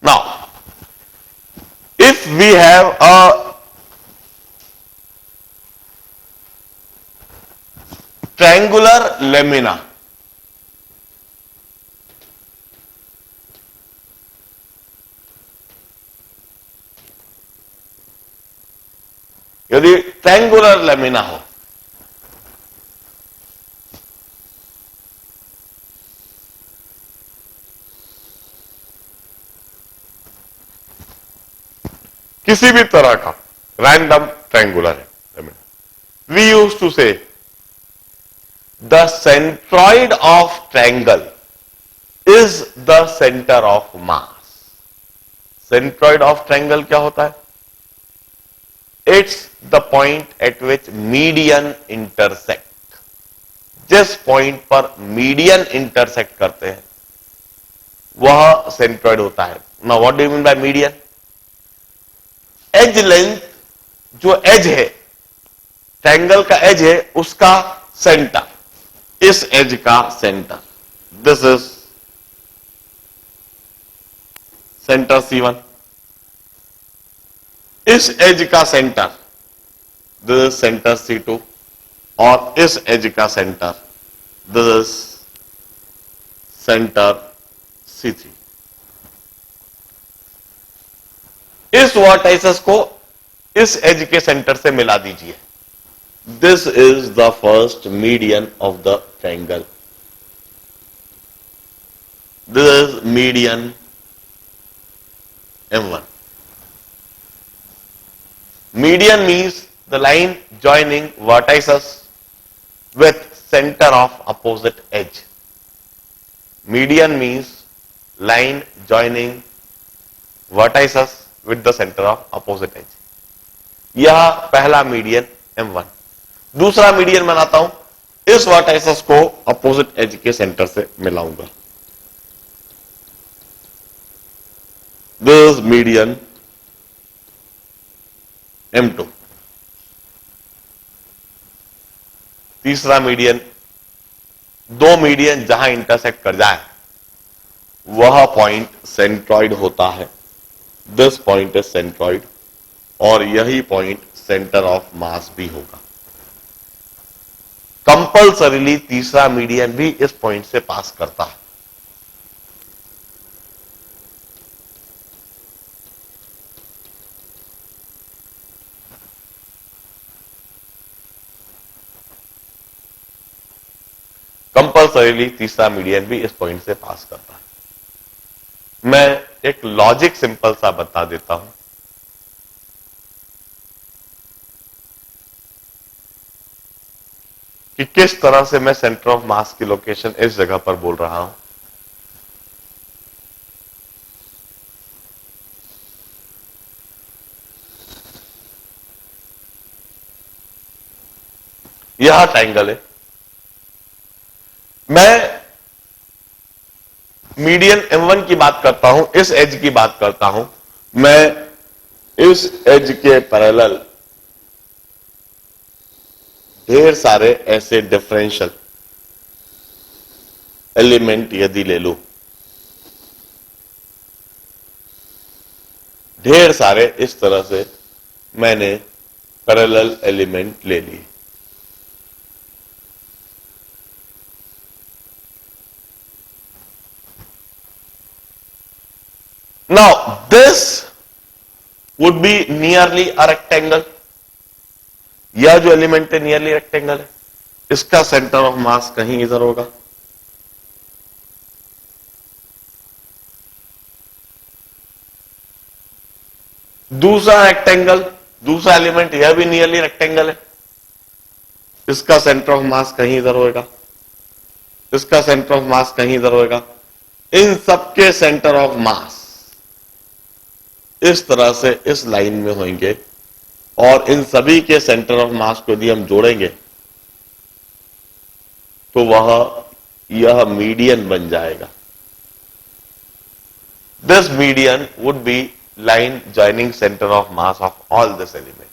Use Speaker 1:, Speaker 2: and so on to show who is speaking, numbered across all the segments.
Speaker 1: Now, if we have a triangular lamina, यदि triangular lamina हो, किसी भी तरह का रैंडम ट्रायंगुलर है lamina, we use to say the centroid of triangle is the centre of mass. Centroid of triangle क्या होता है? It's the point at which median intersect. जिस पॉइंट पर मीडियन इंटरसेक्ट करते हैं वह सेंट्रॉइड होता है। Now what do you mean by median? Edge length, जो एज है ट्रायंगल का एज है उसका सेंटर, इस एज का centre, this is centre C1। इस एज का centre, this is centre C2, और इस एज का centre, this is centre C3। इस वर्टाइसेस को इस एज के सेंटर से मिला दीजिए। This is the first median of the triangle, this is median M1। Median means the line joining vertices with center of opposite edge. Median means line joining vertices with the center of opposite edge. यह पहला median M1। दूसरा median बनाता हूं, इस vertices को opposite as के centre से मिलाऊंगा। This median M2। तीसरा मीडियन, दो मीडियन जहां इंटरसेक्ट कर जाए वह पॉइंट सेंट्रॉइड होता है। दिस पॉइंट इज सेंट्रॉइड, और यही पॉइंट सेंटर ऑफ मास भी होगा। कंपल्सरीली तीसरा मीडियन भी इस पॉइंट से पास करता है। कंपल्सरीली तीसरा मीडियन भी इस पॉइंट से पास करता है। मैं एक लॉजिक सिंपल सा बता देता हूं कि किस तरह से मैं सेंटर ऑफ मास की लोकेशन इस जगह पर बोल रहा हूं। यह ट्रायंगल है, मैं मीडियन M1 की बात करता हूं, इस एज की बात करता हूं। मैं इस एज के पैरेलल ढेर सारे ऐसे डिफरेंशियल एलिमेंट यदि ले लूं, ढेर सारे इस तरह से मैंने पैरेलल एलिमेंट ले लिए। Now this would be nearly a rectangle। यह जो एलिमेंट है नियरली रेक्टेंगल है, इसका सेंटर ऑफ मास कहीं इधर होगा। दूसरा रेक्टेंगल, दूसरा एलिमेंट यह भी नियरली रेक्टेंगल है, इसका सेंटर ऑफ मास कहीं इधर होगा, इसका सेंटर ऑफ मास कहीं इधर होगा। इन सबके सेंटर ऑफ मास इस तरह से इस लाइन में होंगे, और इन सभी के सेंटर ऑफ मास को यदि हम जोड़ेंगे तो वह यह मीडियन बन जाएगा। This median would be line joining centre of mass of all this element.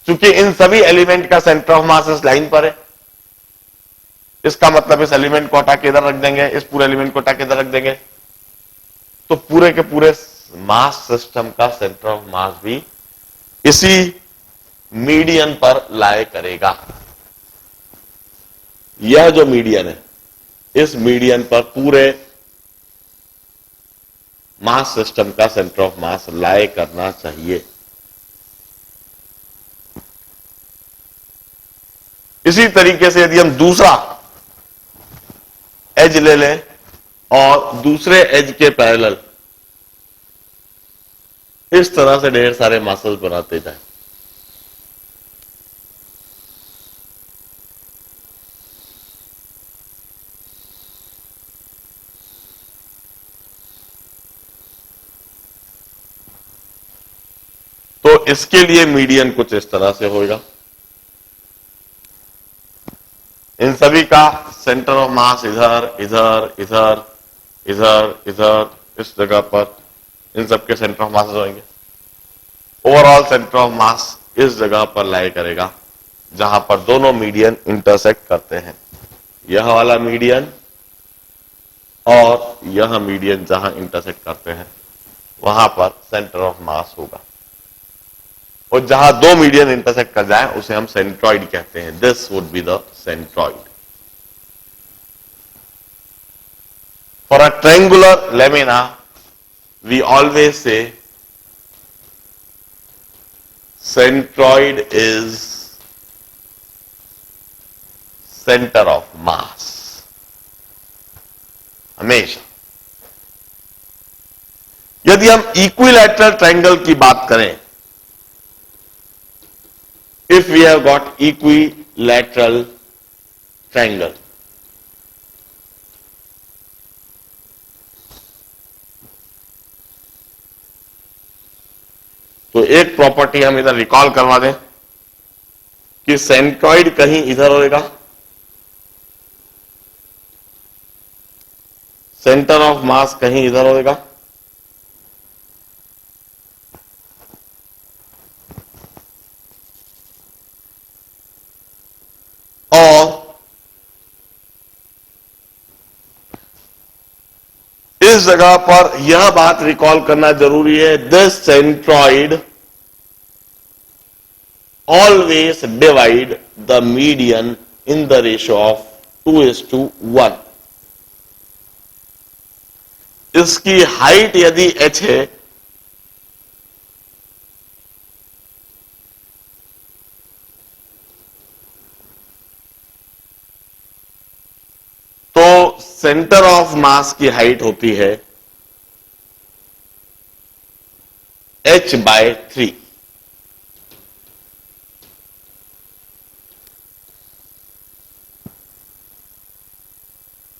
Speaker 1: चूंकि इन सभी एलिमेंट का सेंटर ऑफ मास इस लाइन पर है, इसका मतलब इस एलिमेंट को हटा के इधर रख देंगे, इस पूरे एलिमेंट को हटा के इधर रख देंगे, तो पूरे के पूरे मास सिस्टम का सेंटर ऑफ मास भी इसी मीडियन पर लाए करेगा। यह जो मीडियन है, इस मीडियन पर पूरे मास सिस्टम का सेंटर ऑफ मास लाए करना चाहिए। इसी तरीके से यदि हम दूसरा एज ले लें और दूसरे एज के पैरेलल इस तरह से ढेर सारे मसल्स बनाते जाएं, तो इसके लिए मीडियन कुछ इस तरह से होगा। इन सभी का सेंटर ऑफ मास इधर इधर इधर इधर इधर इस जगह पर, इन सबके सेंटर ऑफ मास होंगे। ओवरऑल सेंटर ऑफ मास इस जगह पर लाई करेगा जहां पर दोनों मीडियन इंटरसेक्ट करते हैं। यह वाला मीडियन और यह मीडियन जहां इंटरसेक्ट करते हैं वहां पर सेंटर ऑफ मास होगा। और जहां दो मीडियन इंटरसेक्ट कर जाए उसे हम सेंट्रॉइड कहते हैं। This would be the centroid. For a triangular lamina we always say centroid is center of mass, हमेशा। यदि हम इक्विलैटरल ट्रायंगल की बात करें, if we have got equilateral triangle, तो एक प्रॉपर्टी हम इधर रिकॉल करवा दें कि सेंट्रॉइड कहीं इधर होएगा, सेंटर ऑफ मास कहीं इधर होएगा, और इस जगह पर यह बात रिकॉल करना जरूरी है, this centroid always divide the median in the ratio of 2:1. इसकी हाइट यदि h है तो सेंटर ऑफ मास की हाइट होती है h/3।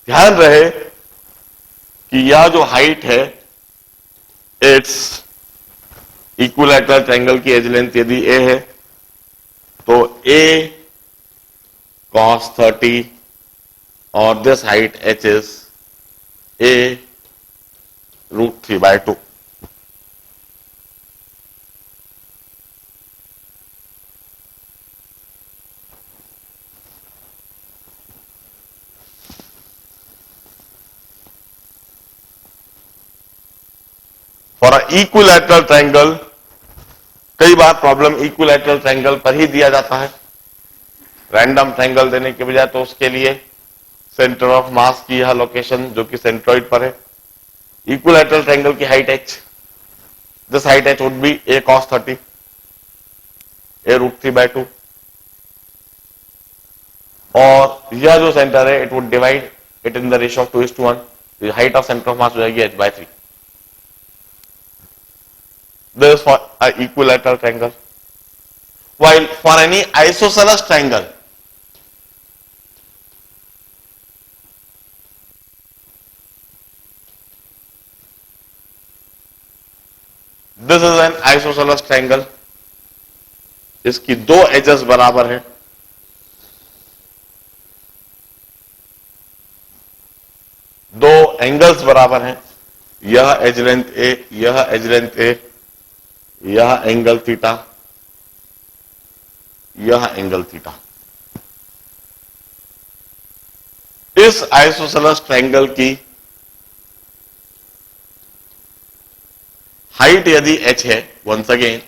Speaker 1: ध्यान रहे कि यह जो हाइट है, इट्स इक्विलैटरल ट्रायंगल की एज लेंथ यदि a है तो a cos 30 और this height h is a √3/2। For a equilateral triangle, कई बार प्रॉब्लम इक्विलैटरल ट्रायंगल पर ही दिया जाता है, रैंडम ट्रायंगल देने के बजाय, तो उसके लिए सेंटर ऑफ मास की यह लोकेशन जो कि सेंट्रॉइड पर है। इक्विलैटरल ट्रायंगल की height h, this height h would be a cos 30 a √3/2, और यह जो सेंटर है it would divide it in the ratio of 2:1। Height of centre of मास हो जाएगी h/3। This is for an equilateral triangle. While for any isosceles triangle, this is an isosceles triangle. इसकी दो edges बराबर है, दो angles बराबर हैं, यह एज लेंथ a, यह एज लेंथ a, यह एंगल थीटा, यह एंगल थीटा। इस आइसोसेलेस ट्रायंगल की हाइट यदि h है, वंस अगेन,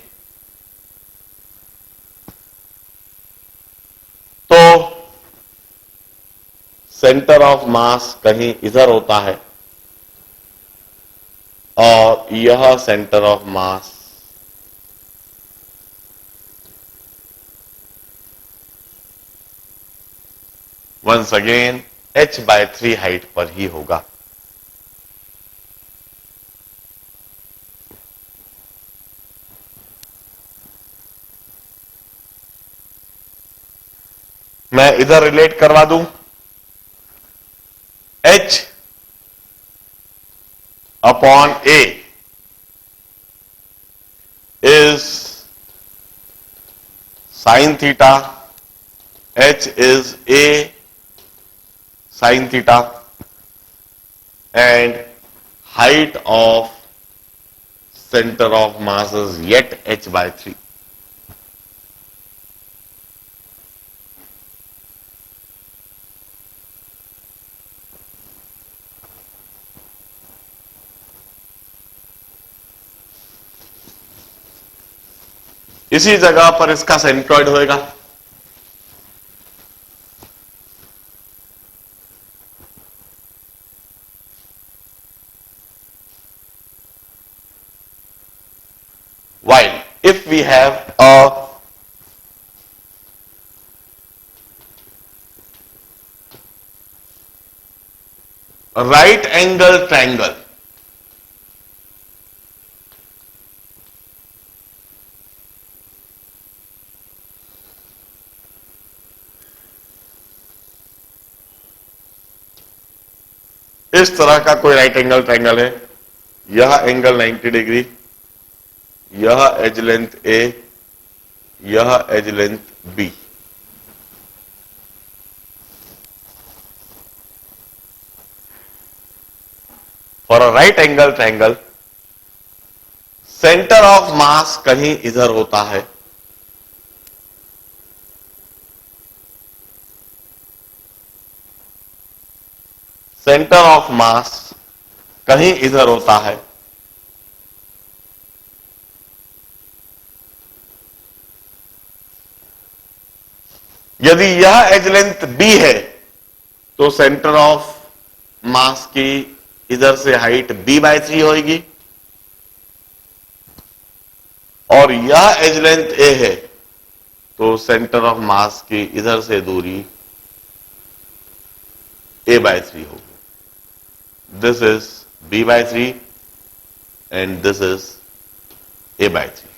Speaker 1: तो सेंटर ऑफ मास कहीं इधर होता है और यह centre of mass once again h/3 height पर ही होगा। मैं इधर रिलेट करवा दूं, h upon a is sin theta, h is a sin theta, and height of center of mass is yet h/3. इसी जगह पर इसका सेंट्रॉइड होएगा। While if we have a right angle triangle, इस तरह का कोई राइट एंगल ट्रायंगल है, यह एंगल 90 डिग्री, यह एज लेंथ ए, यह edge length B. For a right angle triangle centre of mass कहीं इधर होता है, सेंटर ऑफ मास कहीं इधर होता है, यदि यह एज लेंथ बी है तो सेंटर ऑफ मास की इधर से हाइट b/3 होगी, और यह एज लेंथ ए है तो सेंटर ऑफ मास की इधर से दूरी a/3 होगी। This is b/3 and this is a/3।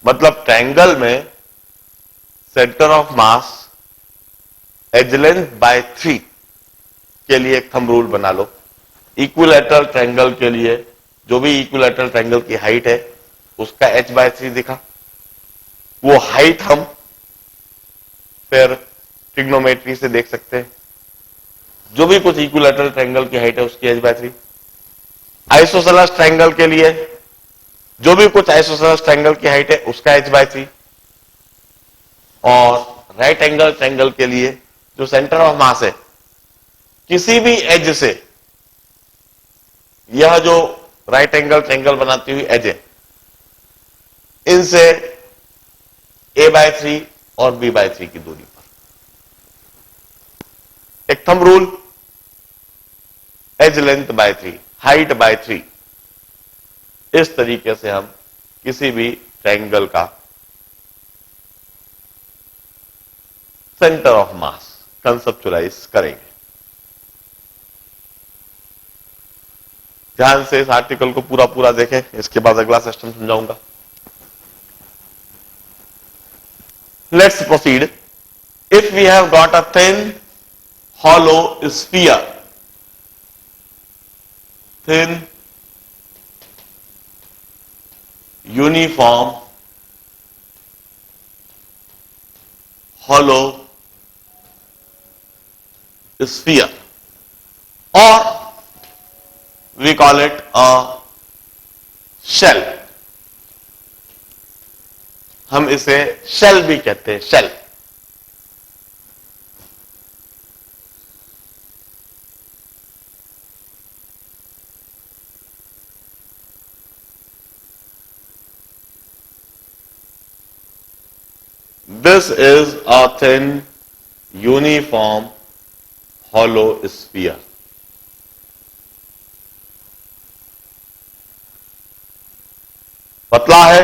Speaker 1: मतलब ट्रायंगल में centre of mass edge length by 3 के लिए एक थंब रूल बना लो। इक्विलैटरल ट्रायंगल के लिए जो भी इक्विलैटरल ट्रायंगल की हाइट है उसका h/3 दिखा, वो हाइट हम फिर ट्रिग्नोमेट्री से देख सकते हैं। जो भी कुछ इक्विलैटरल ट्रायंगल की हाइट है उसकी h/3। आइसोसेलेस ट्रायंगल के लिए जो भी कुछ आइसोसेलेस ट्रायंगल की हाइट है उसका h/3, और राइट एंगल ट्रायंगल के लिए जो सेंटर ऑफ मास है किसी भी एज से, यह जो राइट एंगल ट्रायंगल बनाती हुई एज है, इनसे a/3 और b/3 की दूरी पर एक thumb rule, edge length by 3, height by 3। इस तरीके से हम किसी भी ट्रायंगल का सेंटर ऑफ मास कंसेप्चुलाइज करेंगे। ध्यान से इस आर्टिकल को पूरा पूरा देखें, इसके बाद अगला सिस्टम समझाऊंगा। Let's proceed. If we have got a thin hollow sphere, thin uniform hollow sphere, or we call it a shell। हम इसे शेल भी कहते हैं, shell. This is a thin, uniform, hollow sphere. पतला है,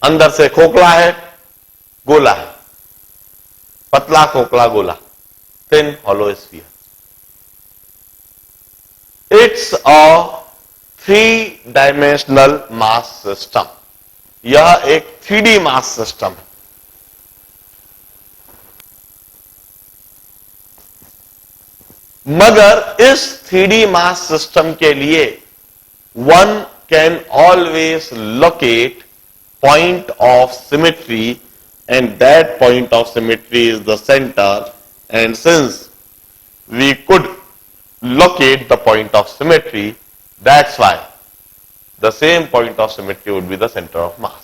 Speaker 1: अंदर से खोखला है, गोला है, पतला खोखला गोला, thin hollow sphere. It's a 3 dimensional mass system. यह एक 3D मास सिस्टम है। मगर इस 3D मास सिस्टम के लिए one can always locate point of symmetry, and that point of symmetry is the center, and since we could locate the point of symmetry, that's why the same point of symmetry would be the center of mass.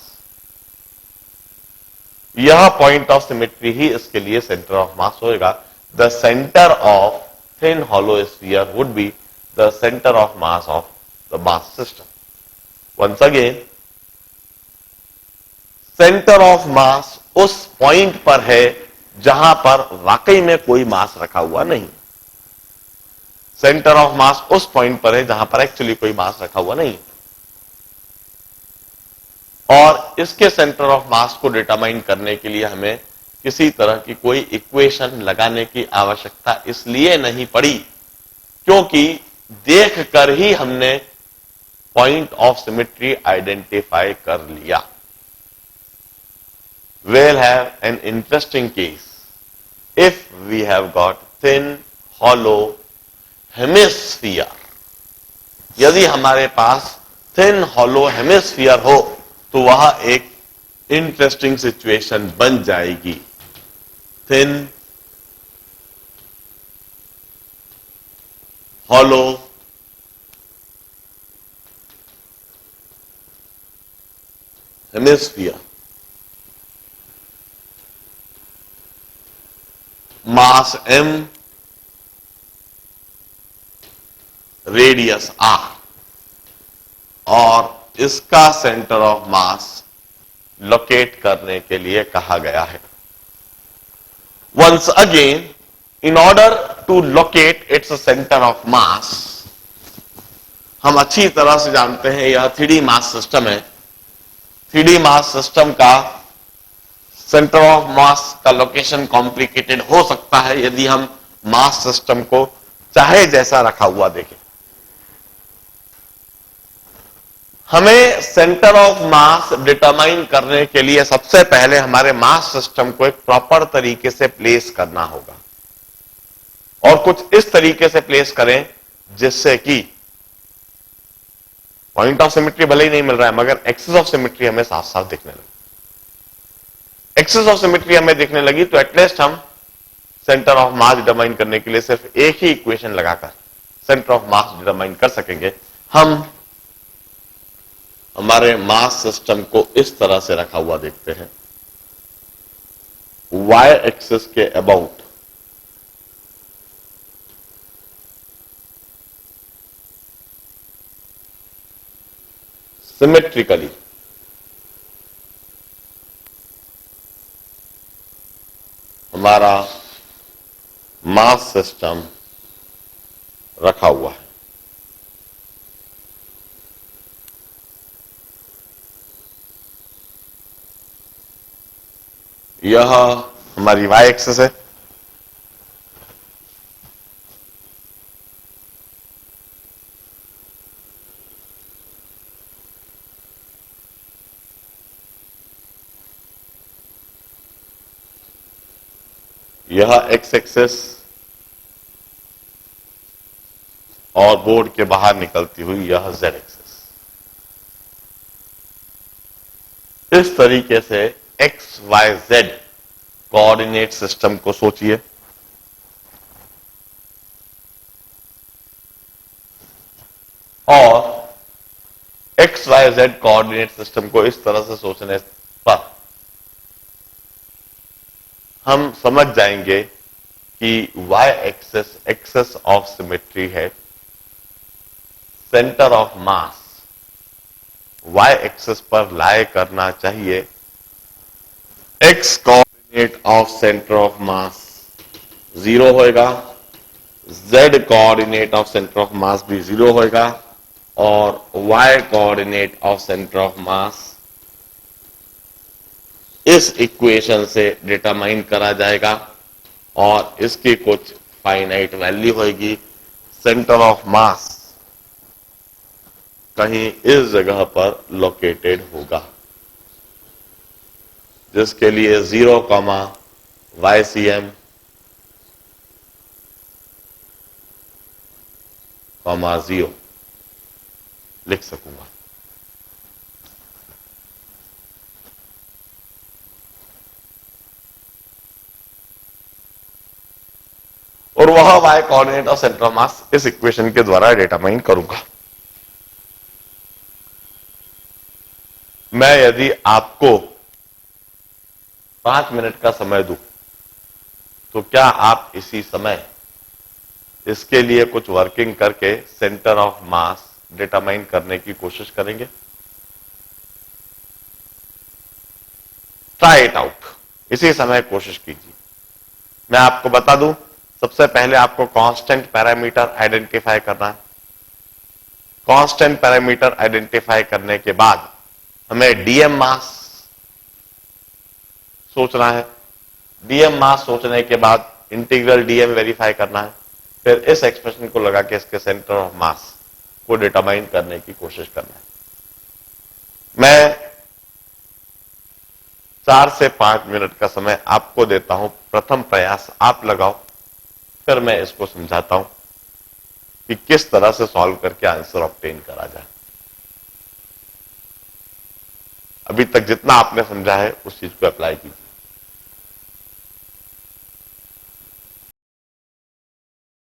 Speaker 1: यह point of symmetry ही इसके लिए center of mass होएगा। The center of thin hollow sphere would be the center of mass of the mass system. Once again, centre of मास उस point पर है जहां पर वाकई में कोई मास रखा हुआ नहीं। सेंटर ऑफ मास उस पॉइंट पर है जहां पर एक्चुअली कोई मास रखा हुआ नहीं। और इसके सेंटर ऑफ मास को डिटरमाइन करने के लिए हमें किसी तरह की कोई इक्वेशन लगाने की आवश्यकता इसलिए नहीं पड़ी क्योंकि देखकर ही हमने पॉइंट ऑफ सिमेट्री आइडेंटिफाई कर लिया। We'll have an interesting case if we have got thin hollow hemisphere. यदि हमारे पास thin hollow hemisphere हो तो वह एक इंटरेस्टिंग सिचुएशन बन जाएगी। thin hollow hemisphere, mass m, radius r, और इसका सेंटर ऑफ मास लोकेट करने के लिए कहा गया है। Once again, in order to locate its centre of mass, हम अच्छी तरह से जानते हैं यह 3D मास सिस्टम है। 3D मास सिस्टम का सेंटर ऑफ मास का लोकेशन कॉम्प्लिकेटेड हो सकता है यदि हम मास सिस्टम को चाहे जैसा रखा हुआ देखें। हमें सेंटर ऑफ मास डिटरमाइन करने के लिए सबसे पहले हमारे मास सिस्टम को एक प्रॉपर तरीके से प्लेस करना होगा और कुछ इस तरीके से प्लेस करें जिससे कि पॉइंट ऑफ सिमेट्री भले ही नहीं मिल रहा है मगर एक्सिस ऑफ सिमेट्री हमें साफ साफ दिखने लगी। एक्सिस ऑफ सिमेट्री हमें दिखने लगी तो एटलीस्ट हम सेंटर ऑफ मास डिटरमाइन करने के लिए सिर्फ एक ही इक्वेशन लगाकर सेंटर ऑफ मास डिटरमाइन कर सकेंगे। हम हमारे मास सिस्टम को इस तरह से रखा हुआ देखते हैं, वाई एक्सिस के अबाउट सिमेट्रिकली हमारा मास सिस्टम रखा हुआ है। यह हमारी वाई एक्सिस है, यह एक्स एक्सिस और बोर्ड के बाहर निकलती हुई यह जेड एक्सिस। इस तरीके से X Y Z coordinate system को सोचिए और X Y Z coordinate system को इस तरह से सोचने पर हम समझ जाएंगे कि y axis axis of symmetry है, centre of mass y axis पर लाए करना चाहिए, x coordinate of centre of mass 0 होएगा, z coordinate of centre of mass भी 0 होएगा और y coordinate of centre of mass इस इक्वेशन से डिटरमाइन करा जाएगा और इसकी कुछ फाइनाइट वैल्यू होगी। सेंटर ऑफ मास कहीं इस जगह पर लोकेटेड होगा, जिसके लिए 0, YCM, 0 लिख सकूंगा। और वह y coordinate of centre of mass इस इक्वेशन के द्वारा डिटरमाइन करूंगा। मैं यदि आपको 5 मिनट का समय दूं तो क्या आप इसी समय इसके लिए कुछ वर्किंग करके सेंटर ऑफ मास डिटरमाइन करने की कोशिश करेंगे? ट्राई इट आउट, इसी समय कोशिश कीजिए। मैं आपको बता दूं, सबसे पहले आपको कांस्टेंट पैरामीटर आइडेंटिफाई करना है। कांस्टेंट पैरामीटर आइडेंटिफाई करने के बाद हमें डीएम मास सोचना है। डीएम मास सोचने के बाद इंटीग्रल डीएम वेरीफाई करना है, फिर इस एक्सप्रेशन को लगा के इसके सेंटर ऑफ मास को डिटरमाइन करने की कोशिश करना है। मैं 4 से 5 मिनट का समय आपको देता हूं, प्रथम प्रयास आप लगाओ, फिर मैं इसको समझाता हूं कि किस तरह से सॉल्व करके आंसर ऑब्टेन करा जाए। अभी तक जितना आपने समझा है उस चीज को अप्लाई कीजिए।